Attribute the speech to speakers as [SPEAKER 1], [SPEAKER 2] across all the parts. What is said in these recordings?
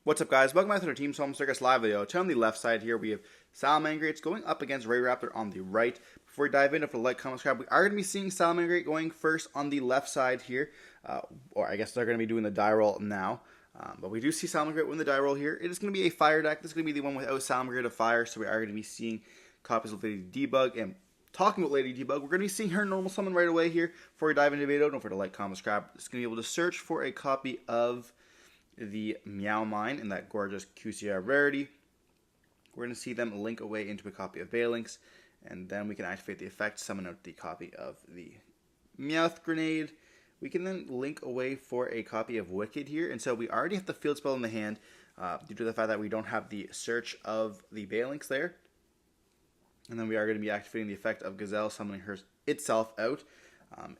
[SPEAKER 1] What's up, guys? Welcome back to our Team Solemn Circus live video. On the left side here, we have Salamangreat going up against Raidraptor on the right. Before we dive in, if you like, comment, subscribe, we are going to be seeing Salamangreat going first on the left side here. Or I guess they're going to be doing the die roll now. But we do see Salamangreat win the die roll here. It is going to be a fire deck. This is going to be the one without Salamangreat of fire. So we are going to be seeing copies of Lady Debug. And talking about Lady Debug, we're going to be seeing her normal summon right away here. Before we dive into the video, don't forget to like, comment, subscribe. It's going to be able to search for a copy of the Meow Mine in that gorgeous QCR rarity. We're going to see them link away into a copy of Balinks, and then we can activate the effect, summon out the copy of the Meowth Grenade. We can then link away for a copy of Wicked here, and so we already have the field spell in the hand due to the fact that we don't have the search of the Balinks there. And then we are going to be activating the effect of Gazelle, summoning itself out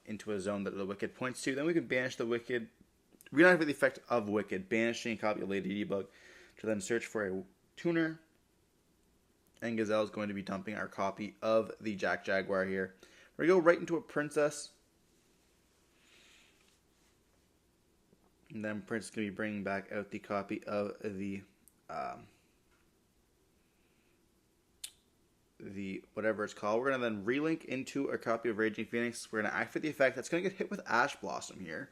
[SPEAKER 1] into a zone that the Wicked points to. Then we can banish the Wicked. We don't have the effect of Wicked, banishing a copy of Lady Debug to then search for a tuner. And Gazelle is going to be dumping our copy of the Jack Jaguar here. We're going to go right into a Princess. And then Princess is going to be bringing back out the copy of the whatever it's called. We're going to then relink into a copy of Raging Phoenix. We're going to activate the effect. That's going to get hit with Ash Blossom here.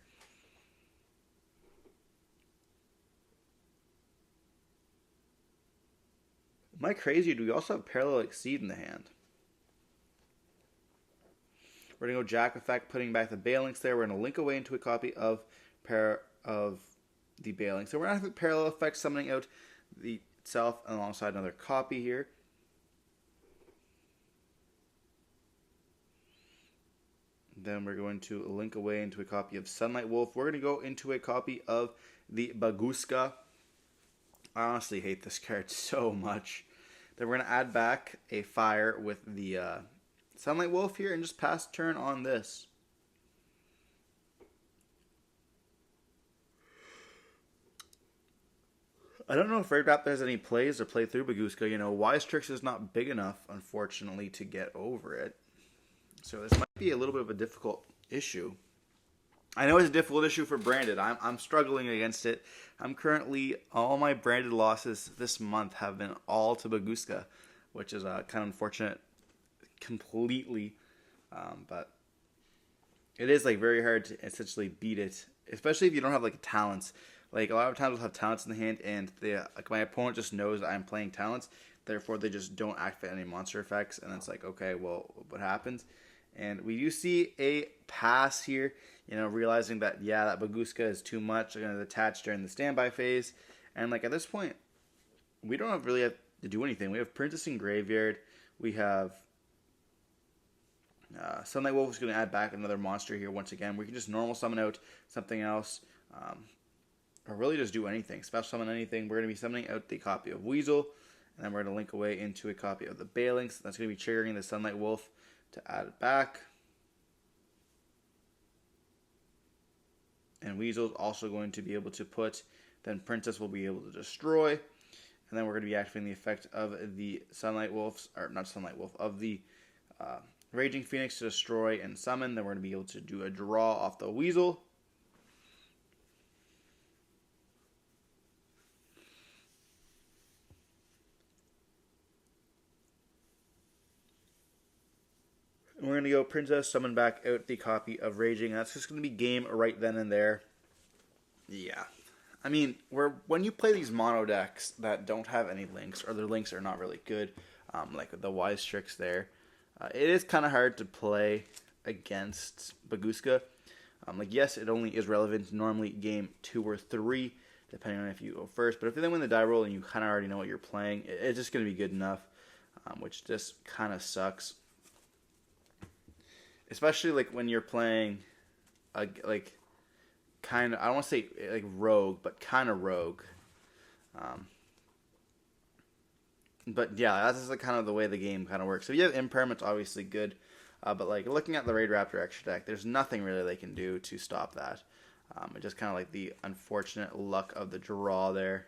[SPEAKER 1] Am I crazy? Do we also have Parallel Exceed in the hand? We're going to go Jack Effect, putting back the Balinks there. We're going to link away into a copy of the Balinks. So we're going to have Parallel Effect, summoning out the itself alongside another copy here. Then we're going to link away into a copy of Sunlight Wolf. We're going to go into a copy of the Baguska. I honestly hate this card so much. Then we're going to add back a fire with the Sunlight Wolf here and just pass turn on this. I don't know if Raidraptor has any plays or play through Baguska. You know, Wise Tricks is not big enough, unfortunately, to get over it. So this might be a little bit of a difficult issue. I know it's a difficult issue for Branded. I'm struggling against it. I'm currently, all my Branded losses this month have been all to Baguska, which is kind of unfortunate completely. But it is like very hard to essentially beat it, especially if you don't have like talents. Like a lot of times I'll have talents in the hand and like my opponent just knows I'm playing talents. Therefore they just don't activate any monster effects. And it's like, okay, well, what happens? And we do see a pass here, you know, realizing that, yeah, that Baguska is too much. They're going to attach during the standby phase. And, like, at this point, we don't really have to do anything. We have Princess in Graveyard. We have Sunlight Wolf is going to add back another monster here once again. We can just normal summon out something else. Or really just do anything. Special summon anything. We're going to be summoning out the copy of Weasel. And then we're going to link away into a copy of the Balinks. That's going to be triggering the Sunlight Wolf to add it back. And Weasel's also going to be able to put, then Princess will be able to destroy. And then we're going to be activating the effect of the Sunlight Wolves, or not Sunlight Wolf, of the Raging Phoenix to destroy and summon. Then we're going to be able to do a draw off the Weasel. We're going to go Princess, summon back out the copy of Raging. That's just going to be game right then and there. Yeah. I mean, when you play these mono decks that don't have any links, or their links are not really good, like the Wise Tricks there, it is kind of hard to play against Baguska. Like, yes, it only is relevant normally game 2 or 3, depending on if you go first. But if you then win the die roll and you kind of already know what you're playing, it's just going to be good enough, which just kind of sucks. Especially like when you're playing, like kind of, I don't want to say like rogue, but kind of rogue. But yeah, that's just like kind of the way the game kind of works. So if you have Impairment's obviously good, but like looking at the Raidraptor extra deck, there's nothing really they can do to stop that. It's just kind of like the unfortunate luck of the draw there.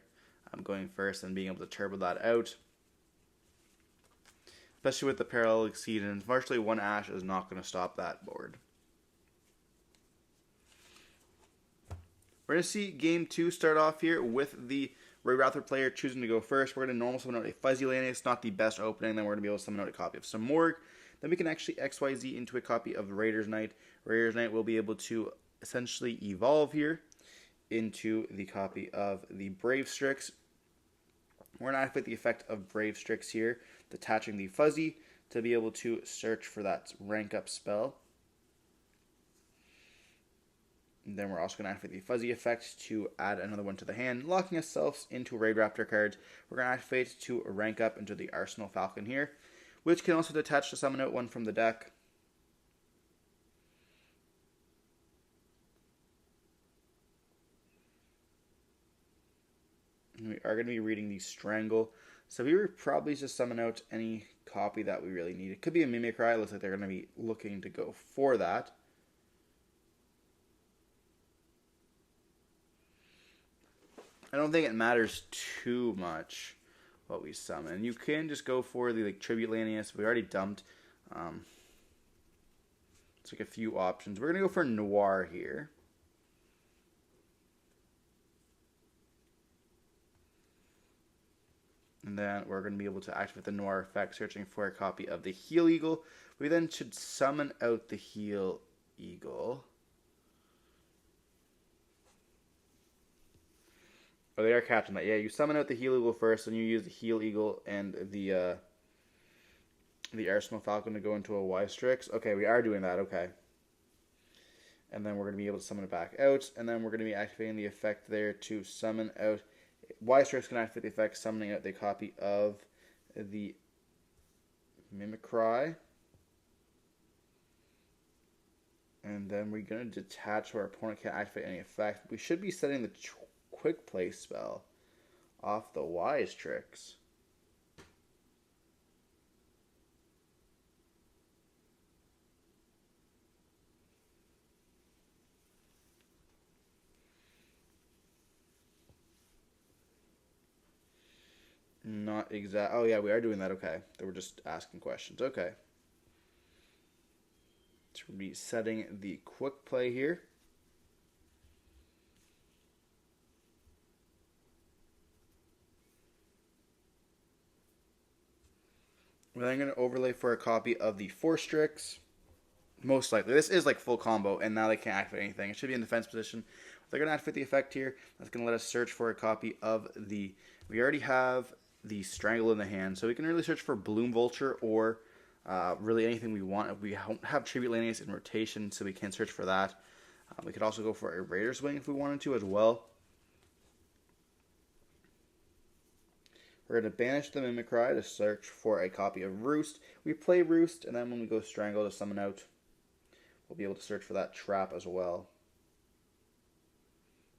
[SPEAKER 1] Going first and being able to turbo that out. Especially with the Parallel Exceed, and unfortunately one Ash is not going to stop that board. We're going to see game 2 start off here with the Raidraptor player choosing to go first. We're going to normal summon out a Fuzzy Lanius, not the best opening. Then we're going to be able to summon out a copy of Samorg. Then we can actually XYZ into a copy of Raider's Knight. Raider's Knight will be able to essentially evolve here into the copy of the Brave Strix. We're going to activate the effect of Brave Strix here, detaching the Fuzzy to be able to search for that rank up spell. And then we're also going to activate the Fuzzy effect to add another one to the hand, locking ourselves into Raidraptor cards. We're going to activate to rank up into the Arsenal Falcon here, which can also detach to summon out one from the deck. And we are going to be reading the Strangle. So we would probably just summon out any copy that we really need. It could be a Mimicry. It looks like they're going to be looking to go for that. I don't think it matters too much what we summon. You can just go for the Tribute Lanius. We already dumped. It's like a few options. We're going to go for Noir here. And then we're going to be able to activate the Noir effect, searching for a copy of the Heal Eagle. We then should summon out the Heal Eagle. Oh, they are catching that. Yeah, you summon out the Heal Eagle first, and you use the Heal Eagle and the Arsenal Falcon to go into a Y-Strix. Okay, we are doing that. Okay. And then we're going to be able to summon it back out, and then we're going to be activating the effect there to summon out. Y-Strix can activate the effect, summoning out the copy of the Mimicry. And then we're going to detach so our opponent can't activate any effect. We should be setting the Quick Play spell off the Y-Strix. Not exact. Oh yeah, we are doing that. Okay, they were just asking questions. Okay, so we'll be setting the Quick Play here. We're then going to overlay for a copy of the Force Strix. Most likely. This is like full combo, and now they can't activate anything. It should be in defense position. They're going to activate the effect here. That's going to let us search for a copy of the... We already have the Strangle in the hand, so we can really search for Bloom Vulture or really anything we want. We don't have Tribute Lanius in rotation, so we can search for that. We could also go for a Raider's Wing if we wanted to as well. We're going to banish the Mimicry to search for a copy of Roost. We play Roost, and then when we go Strangle to summon out, we'll be able to search for that trap as well.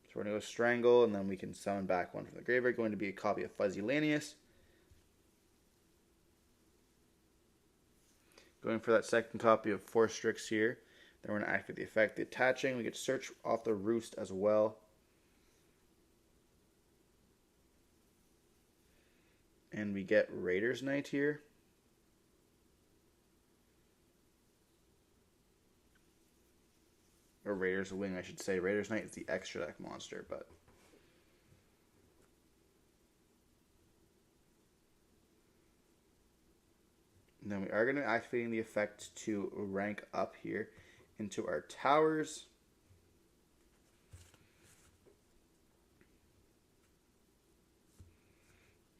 [SPEAKER 1] So we're going to go Strangle, and then we can summon back one from the graveyard, going to be a copy of Fuzzy Lanius. Going for that second copy of Force Strix here. Then we're going to activate the effect. The attaching, we get to search off the Roost as well. And we get Raider's Knight here. Or Raider's Wing, I should say. Raider's Knight is the extra deck monster, but... And then we are going to be activating the effect to rank up here into our towers.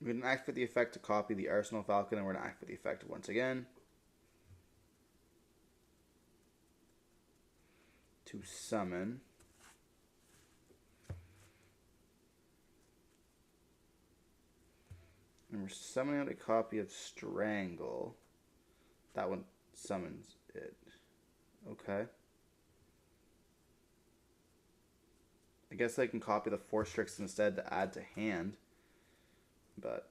[SPEAKER 1] We're going to activate the effect to copy the Arsenal Falcon, and we're going to activate the effect once again to summon. And we're summoning out a copy of Strangle. That one summons it. Okay. I guess I can copy the Force Strix instead to add to hand. But...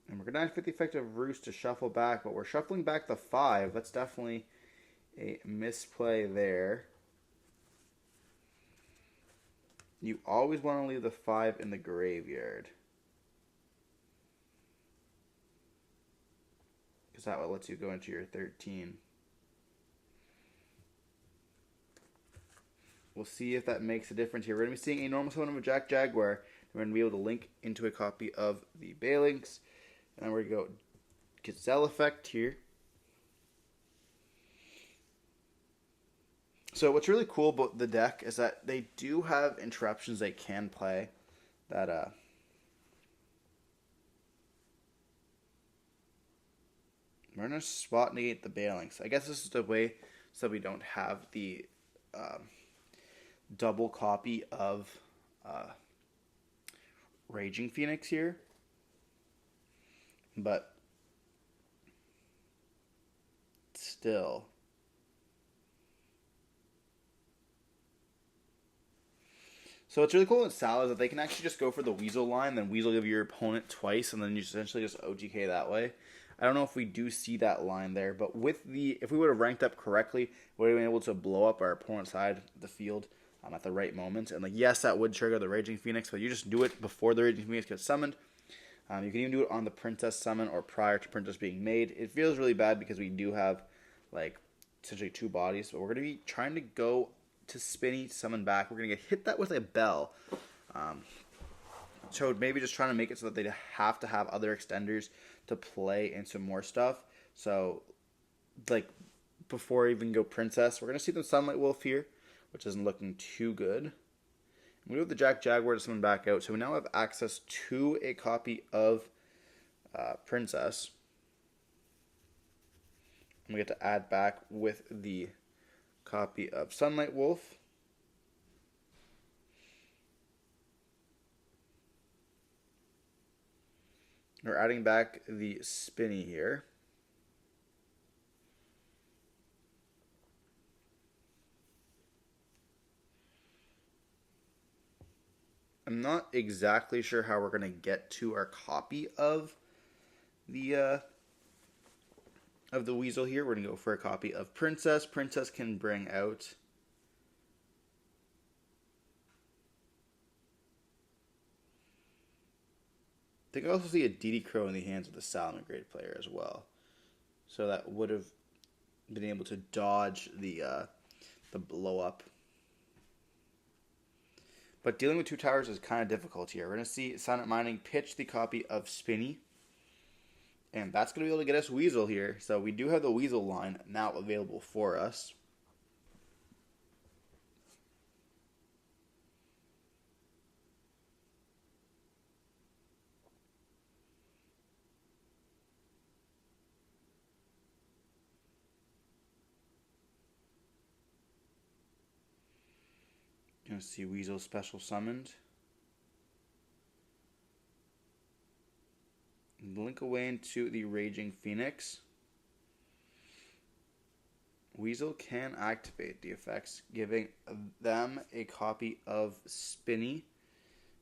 [SPEAKER 1] And we're going to activate the effect of Roost to shuffle back, but we're shuffling back the 5. That's definitely a misplay there. You always want to leave the 5 in the graveyard, because that lets you go into your 13. we'll see if that makes a difference here. We're going to be seeing a normal summon of a Jack Jaguar. We're going to be able to link into a copy of the Balinks. And then we're going to go Gazelle effect here. So what's really cool about the deck is that they do have interruptions they can play that we're going to spot negate the Balinks. I guess this is the way so we don't have the double copy of Raging Phoenix here. But still, so what's really cool with Sal is that they can actually just go for the Weasel line, then Weasel give your opponent twice, and then you essentially just OTK that way. I don't know if we do see that line there, but with if we would have ranked up correctly, we would have been able to blow up our opponent's side of the field at the right moment. And yes, that would trigger the Raging Phoenix, but you just do it before the Raging Phoenix gets summoned. You can even do it on the Princess summon or prior to Princess being made. It feels really bad because we do have essentially two bodies, but we're going to be trying to go to Spinny, summon back. We're going to get hit that with a bell. So maybe just trying to make it so that they have to have other extenders to play into more stuff. So, before I even go Princess, we're going to see the Sunlight Wolf here, which isn't looking too good. We do have the Jack Jaguar to summon back out, so we now have access to a copy of Princess. And we get to add back with the copy of Sunlight Wolf. We're adding back the Spinny here. I'm not exactly sure how we're going to get to our copy of the Weasel here. We're going to go for a copy of Princess. Princess can bring out I think I also see a DD Crow in the hands of the Salamangreat player as well. So that would have been able to dodge the blow up. But dealing with two towers is kind of difficult here. We're going to see Silent Mining pitch the copy of Spinny. And that's going to be able to get us Weasel here. So we do have the Weasel line now available for us. You're going to see Weasel special summoned. Blink away into the Raging Phoenix. Weasel can activate the effects, giving them a copy of Spinny.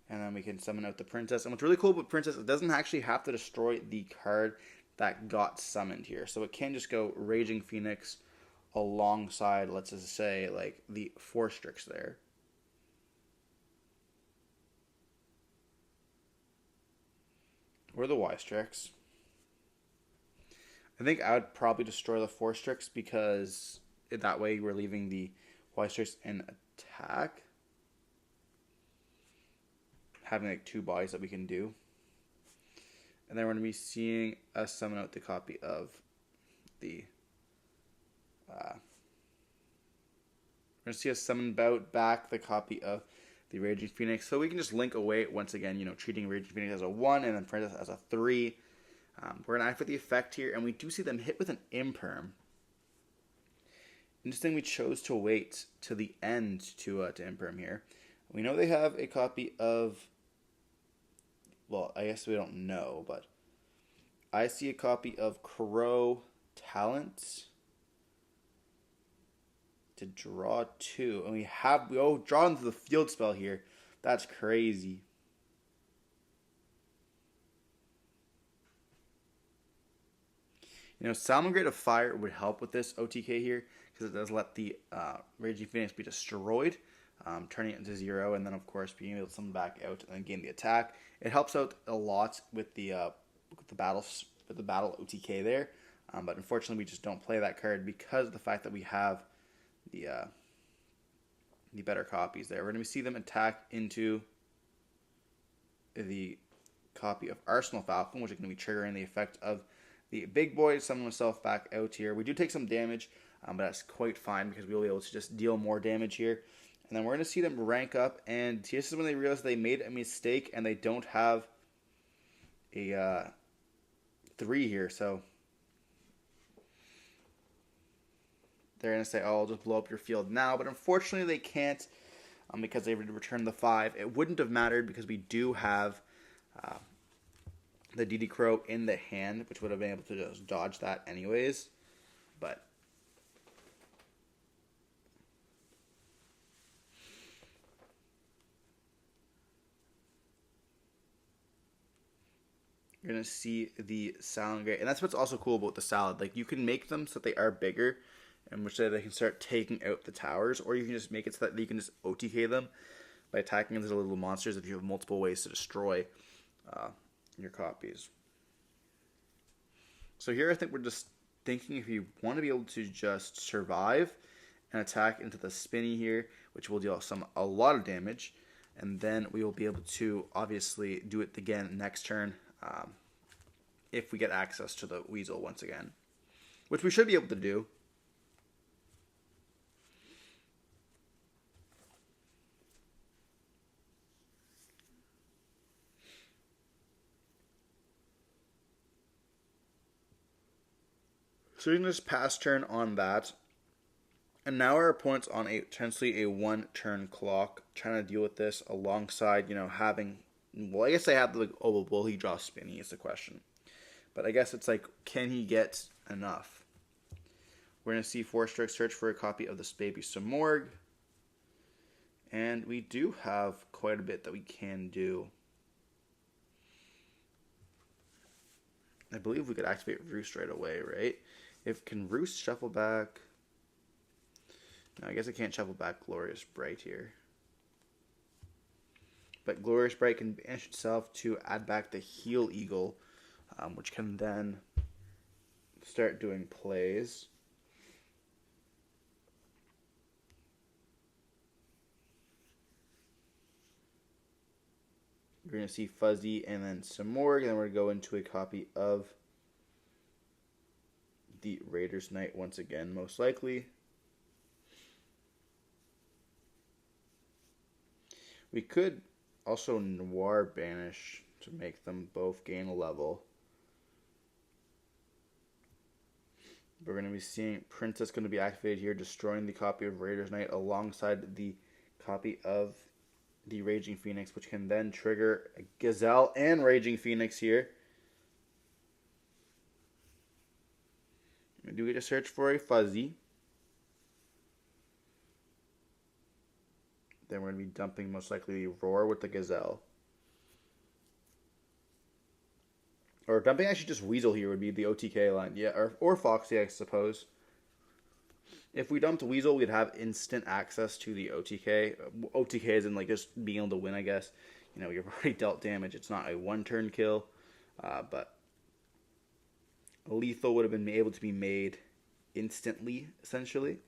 [SPEAKER 1] And then we can summon out the Princess. And what's really cool about Princess, it doesn't actually have to destroy the card that got summoned here. So it can just go Raging Phoenix alongside, let's just say, the Forstrix there. Or the Y-Strix. I think I would probably destroy the Forstrix because that way we're leaving the Y-Strix in attack. Having two bodies that we can do. And then we're going to be seeing us summon out the copy of the... we're going to see us summon back the copy of the Raging Phoenix. So we can just link away once again, treating Raging Phoenix as a 1 and then Princess as a 3. We're going to activate the effect here, and we do see them hit with an Imperm. Interesting, we chose to wait to the end to Imperm here. We know they have a copy of... Well, I guess we don't know, but I see a copy of Crow Talent to draw 2. And we draw into the field spell here. That's crazy. Salamangreat of Fire would help with this OTK here because it does let the Raging Phoenix be destroyed, turning it into 0, and then of course being able to summon back out and then gain the attack. It helps out a lot with the battle OTK there, but unfortunately we just don't play that card because of the fact that we have the the better copies there. We're going to see them attack into the copy of Arsenal Falcon, which is going to be triggering the effect of the big boy. Summon myself back out here. We do take some damage, but that's quite fine because we'll be able to just deal more damage here. And then we're going to see them rank up, and this is when they realize they made a mistake and they don't have a 3 here, so they're going to say, oh, I'll just blow up your field now, but unfortunately they can't because they've returned the 5. It wouldn't have mattered because we do have the DD Crow in the hand, which would have been able to just dodge that anyways, but you're going to see the Salamangreat. And that's what's also cool about the salad. Like, you can make them so that they are bigger, in which they can start taking out the towers, or you can just make it so that you can just OTK them by attacking these little monsters if you have multiple ways to destroy your copies. So here I think we're just thinking if you want to be able to just survive and attack into the spinny here, which will deal a lot of damage, and then we will be able to obviously do it again next turn. If we get access to the Weasel once again, which we should be able to do. So we can just pass turn on that. And now our opponent's on potentially a 1-turn clock, trying to deal with this alongside, having... Well, I guess they have the, will he draw spinny is the question. But I guess it's like, can he get enough? We're going to see 4-strike search for a copy of this baby Samorg. And we do have quite a bit that we can do. I believe we could activate Roost right away, right? Can Roost shuffle back? No, I guess I can't shuffle back Glorious Bright here. But Glorious Bright can banish itself to add back the Heal Eagle, which can then start doing plays. We're going to see Fuzzy and then Samorg, and then we're going to go into a copy of the Raiders Knight once again, most likely. We could also Noir Banish to make them both gain a level. We're going to be seeing Princess going to be activated here, destroying the copy of Raiders Knight alongside the copy of the Raging Phoenix, which can then trigger a Gazelle and Raging Phoenix here. We do get to search for a Fuzzy. Then we're going to be dumping most likely the Roar with the Gazelle. Or dumping actually just Weasel here would be the OTK line. Yeah, or Foxy, I suppose. If we dumped Weasel, we'd have instant access to the OTK. OTK is in like just being able to win, I guess. You've already dealt damage. It's not a 1-turn kill. But lethal would have been able to be made instantly, essentially.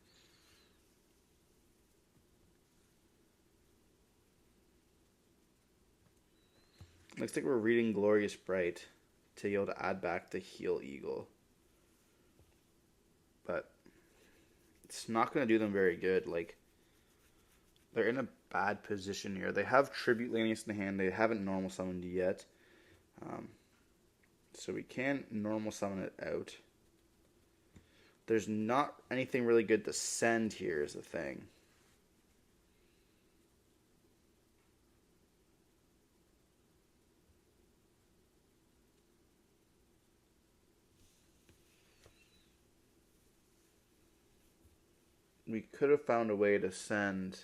[SPEAKER 1] Looks like we're reading Glorious Bright to be able to add back the Heal Eagle. But it's not going to do them very good. Like, they're in a bad position here. They have Tribute Lanius in the hand. They haven't normal summoned yet. So we can normal summon it out. There's not anything really good to send here is the thing. We could have found a way to send...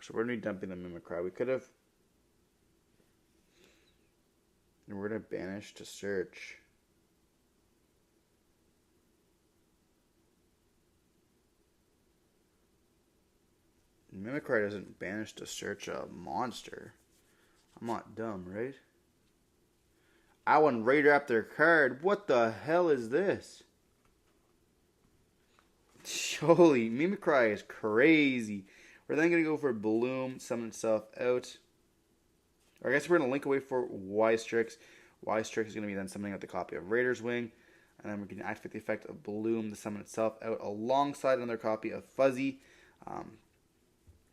[SPEAKER 1] So we're going to be dumping the Mimicry. We could have... And we're going to banish to search. Mimicry doesn't banish to search a monster. I'm not dumb, right? I want Raidraptor card. What the hell is this? Holy, Mimicry is crazy. We're then going to go for Bloom, summon itself out. Or I guess we're going to link away for Ystrix. Ystrix is going to be then summoning out the copy of Raider's Wing. And then we're going to activate the effect of Bloom to summon itself out alongside another copy of Fuzzy.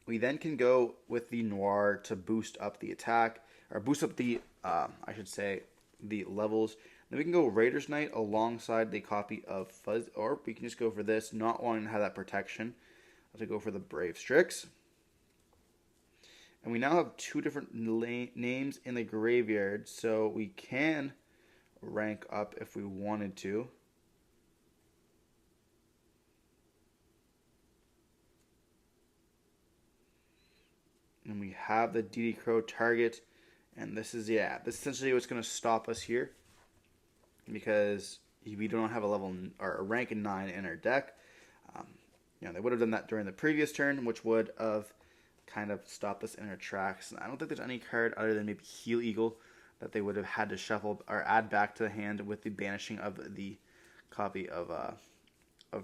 [SPEAKER 1] We then can go with the Noir to boost up the attack, or boost up the, I should say, the levels. Then we can go Raider's Knight alongside the copy of Fuzz, or we can just go for this, not wanting to have that protection. To go for the Brave Strix. And we now have two different names in the graveyard, so we can rank up if we wanted to. And we have the DD Crow target, and this is essentially what's going to stop us here, because we don't have a level or a rank 9 in our deck. They would have done that during the previous turn, which would have kind of stopped us in our tracks. And I don't think there's any card other than maybe Heel Eagle that they would have had to shuffle or add back to the hand with the banishing of the copy of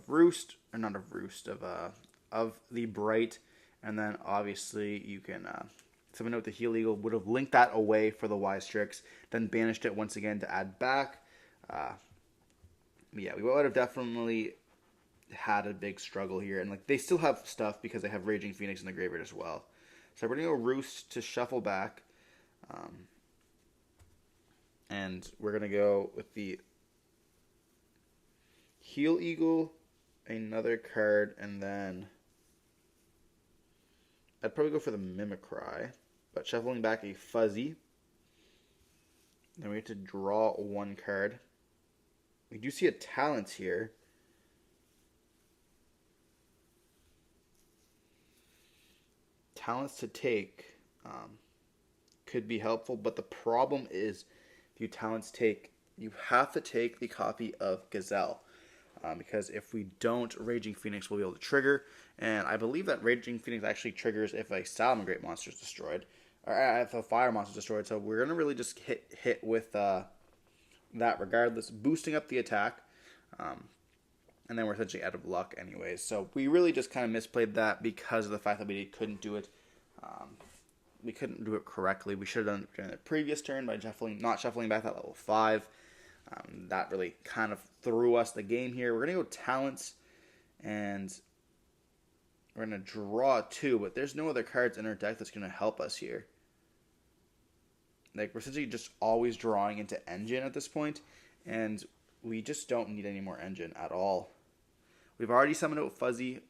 [SPEAKER 1] Roost, or not of Roost, of the Bright. And then obviously you can summon out the Heel Eagle, would have linked that away for the Ystrix, then banished it once again to add back. We would have definitely had a big struggle here, and they still have stuff because they have Raging Phoenix in the graveyard as well. So we're gonna go Roost to shuffle back, and we're gonna go with the Heel Eagle, another card, and then I'd probably go for the Mimicry, but shuffling back a Fuzzy. Then we have to draw one card. We do see a Talents here. Talents to take could be helpful, but the problem is if you Talents take, you have to take the copy of Gazelle, because if we don't, Raging Phoenix will be able to trigger, and I believe that Raging Phoenix actually triggers if a Salamangreat monster is destroyed, or if a fire monster is destroyed, so we're going to really just hit with that regardless, boosting up the attack, and then we're essentially out of luck anyways. So we really just kind of misplayed that because of the fact that we couldn't do it. We couldn't do it correctly. We should have done it during the previous turn by not shuffling back that level 5. That really kind of threw us the game here. We're going to go Talents, and we're going to draw 2, but there's no other cards in our deck that's going to help us here. We're essentially just always drawing into Engine at this point, and we just don't need any more Engine at all. We've already summoned out Fuzzy,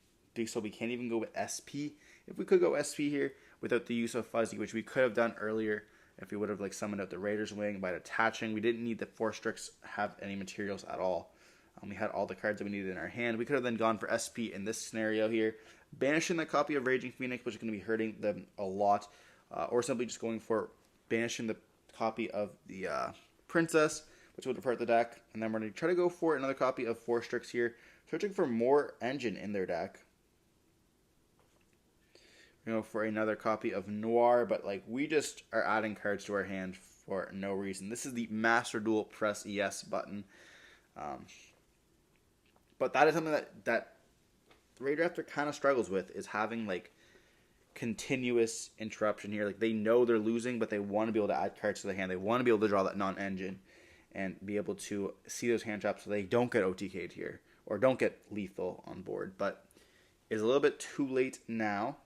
[SPEAKER 1] so we can't even go with SP. If we could go SP here without the use of Fuzzy, which we could have done earlier if we would have summoned out the Raider's Wing by attaching. We didn't need the 4 Strix have any materials at all. We had all the cards that we needed in our hand. We could have then gone for SP in this scenario here, banishing the copy of Raging Phoenix, which is going to be hurting them a lot, or simply just going for banishing the copy of the Princess, which would have hurt the deck. And then we're going to try to go for another copy of 4 Strix here, searching for more Engine in their deck. For another copy of Noir, but we just are adding cards to our hand for no reason. This is the Master Duel press yes button. But that is something that Raidraptor kind of struggles with, is having continuous interruption here. They know they're losing, but they want to be able to add cards to the hand. They want to be able to draw that non-engine and be able to see those hand traps so they don't get OTK'd here or don't get lethal on board. But it's a little bit too late now.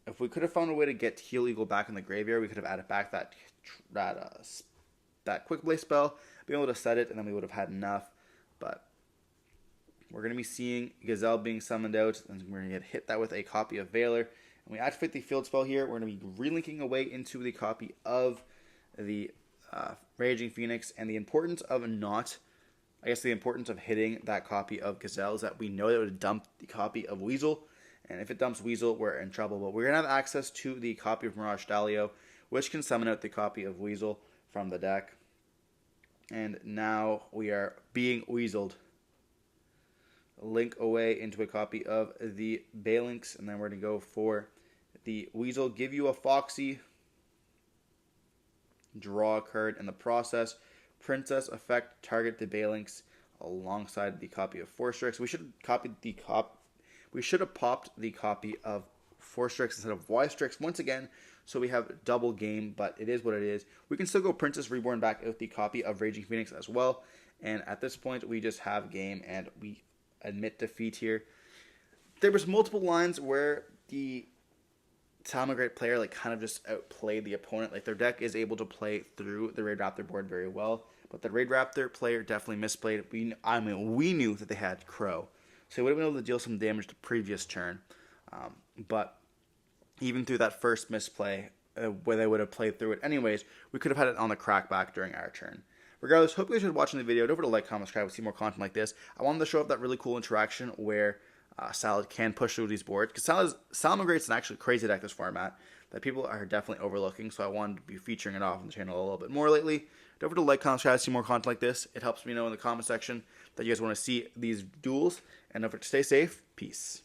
[SPEAKER 1] If we could have found a way to get Heel Eagle back in the graveyard, we could have added back that Quick Play spell, be able to set it, and then we would have had enough. But we're going to be seeing Gazelle being summoned out, and we're going to hit that with a copy of Valor. And we activate the field spell here. We're going to be relinking away into the copy of the Raging Phoenix, and the importance of the importance of hitting that copy of Gazelle is that we know that it would dump the copy of Weasel. And if it dumps Weasel, we're in trouble. But we're going to have access to the copy of Mirage Stalio, which can summon out the copy of Weasel from the deck. And now we are being Weaseled. Link away into a copy of the Balinx, and then we're going to go for the Weasel. Give you a Foxy. Draw a card in the process. Princess effect, target the Balinx alongside the copy of 4 Strix. We should have copied We should have popped the copy of 4 Strix instead of Y Strix once again, so we have double game, but it is what it is. We can still go Princess Reborn back with the copy of Raging Phoenix as well, and at this point, we just have game, and we admit defeat here. There was multiple lines where the Salamangreat player like kind of just outplayed the opponent. Like their deck is able to play through the Raidraptor board very well, but the Raidraptor player definitely misplayed. We knew that they had Crow, so they would have been able to deal some damage the previous turn. But even through that first misplay, where they would have played through it anyways, we could have had it on the crackback during our turn. Regardless, hope you guys enjoyed watching the video. Don't forget to like, comment, subscribe to see more content like this. I wanted to show up that really cool interaction where Salad can push through these boards, because Salamangreat's an actually crazy deck this format that people are definitely overlooking, so I wanted to be featuring it off on the channel a little bit more lately. Don't forget to like, comment, subscribe to see more content like this. It helps me know in the comment section that you guys want to see these duels, and don't forget to stay safe. Peace.